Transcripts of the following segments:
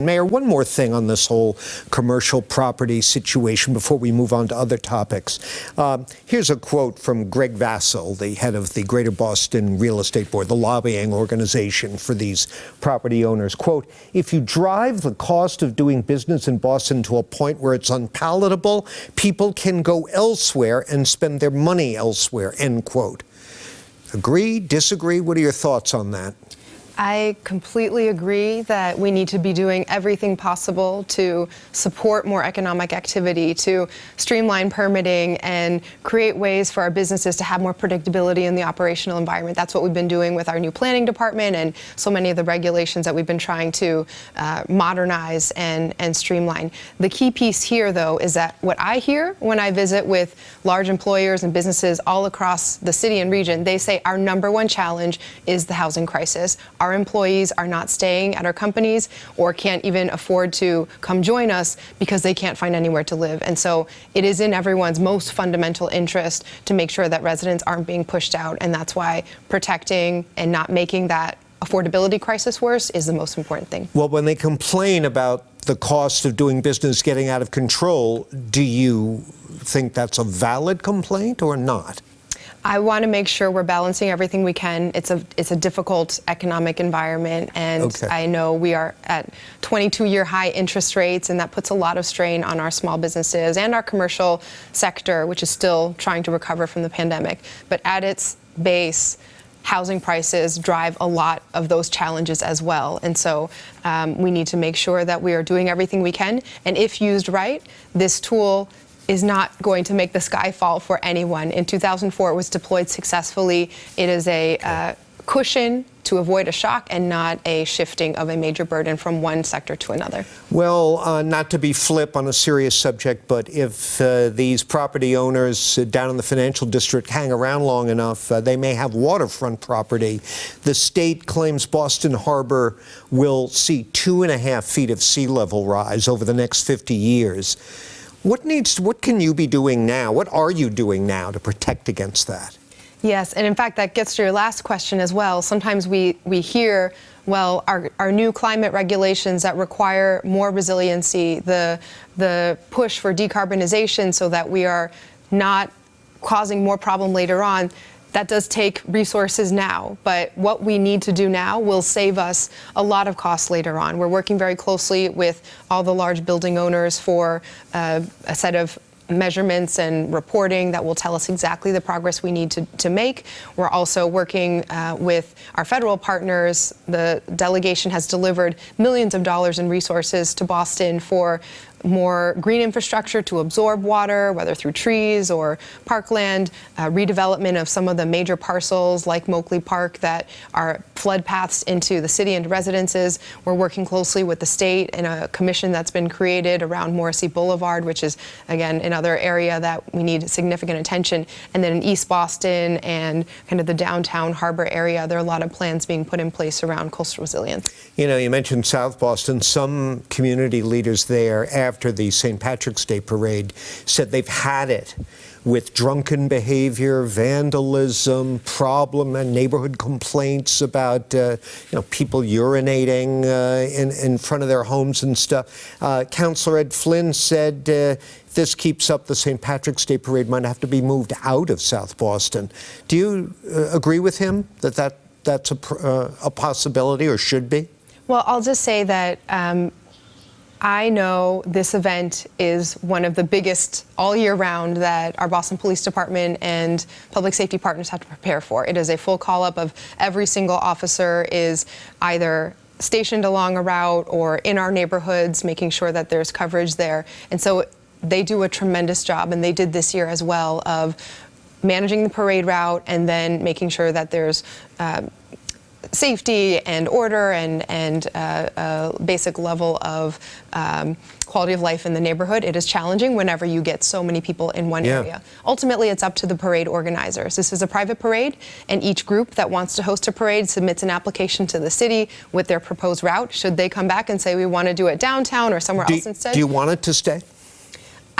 Mayor, one more thing on this whole commercial property situation before we move on to other topics. Here's a quote from Greg Vassell, the head of the Greater Boston Real Estate Board, the lobbying organization for these property owners. Quote, "If you drive the cost of doing business in Boston to a point where it's unpalatable, people can go elsewhere and spend their money elsewhere," end quote. Agree, disagree? What are your thoughts on that? I completely agree that we need to be doing everything possible to support more economic activity, to streamline permitting and create ways for our businesses to have more predictability in the operational environment. That's what we've been doing with our new planning department and so many of the regulations that we've been trying to modernize and streamline. The key piece here, though, is that what I hear when I visit with large employers and businesses all across the city and region, they say our number one challenge is the housing crisis. Our employees are not staying at our companies or can't even afford to come join us because they can't find anywhere to live. And so it is in everyone's most fundamental interest to make sure that residents aren't being pushed out. And that's why protecting and not making that affordability crisis worse is the most important thing. Well, when they complain about the cost of doing business getting out of control, do you think that's a valid complaint or not? I want to make sure we're balancing everything we can. It's a difficult economic environment, and okay. I know we are at 22-year high interest rates, and that puts a lot of strain on our small businesses and our commercial sector, which is still trying to recover from the pandemic. But at its base, housing prices drive a lot of those challenges as well. And so we need to make sure that we are doing everything we can. And if used right, this tool is not going to make the sky fall for anyone. In 2004, it was deployed successfully. It is a cushion to avoid a shock and not a shifting of a major burden from one sector to another. Well, not to be flip on a serious subject, but if these property owners down in the financial district hang around long enough, they may have waterfront property. The state claims Boston Harbor will see 2.5 feet of sea level rise over the next 50 years. What can you be doing now? What are you doing now to protect against that? Yes, and in fact, that gets to your last question as well. Sometimes we hear, well, our new climate regulations that require more resiliency, the push for decarbonization so that we are not causing more problem later on. That does take resources now, but what we need to do now will save us a lot of costs later on. We're working very closely with all the large building owners for a set of measurements and reporting that will tell us exactly the progress we need to make. We're also working with our federal partners. The delegation has delivered millions of dollars in resources to Boston for more green infrastructure to absorb water, whether through trees or parkland, redevelopment of some of the major parcels like Moakley Park that are flood paths into the city and residences. We're working closely with the state in a commission that's been created around Morrissey Boulevard, which is, again, another area that we need significant attention. And then in East Boston and kind of the downtown harbor area, there are a lot of plans being put in place around coastal resilience. You know, you mentioned South Boston. Some community leaders there, after the St. Patrick's Day parade, said they've had it with drunken behavior, vandalism, and neighborhood complaints about people urinating in front of their homes and stuff. Councilor Ed Flynn said if this keeps up, the St. Patrick's Day parade might have to be moved out of South Boston. Do you agree with him that that's a possibility or should be? Well, I'll just say that I know this event is one of the biggest all year round that our Boston Police Department and public safety partners have to prepare for. It is a full call-up of every single officer is either stationed along a route or in our neighborhoods, making sure that there's coverage there. And so they do a tremendous job, and they did this year as well, of managing the parade route and then making sure that there's safety and order and a basic level of quality of life in the neighborhood. It is challenging whenever you get so many people in one area. Ultimately, it's up to the parade organizers. This is a private parade, and each group that wants to host a parade submits an application to the city with their proposed route. Should they come back and say we want to do it downtown or somewhere else instead? Do you want it to stay?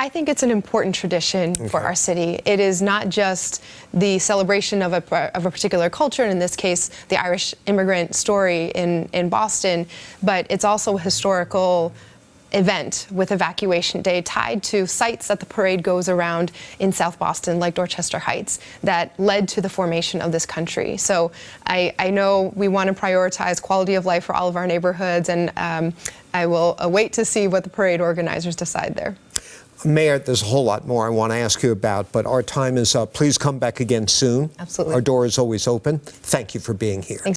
I think it's an important tradition for our city. It is not just the celebration of a particular culture, and in this case, the Irish immigrant story in Boston, but it's also a historical event with Evacuation Day tied to sites that the parade goes around in South Boston, like Dorchester Heights, that led to the formation of this country. So I know we want to prioritize quality of life for all of our neighborhoods, and I will wait to see what the parade organizers decide there. Mayor, there's a whole lot more I want to ask you about, but our time is up. Please come back again soon. Absolutely. Our door is always open. Thank you for being here. Thanks.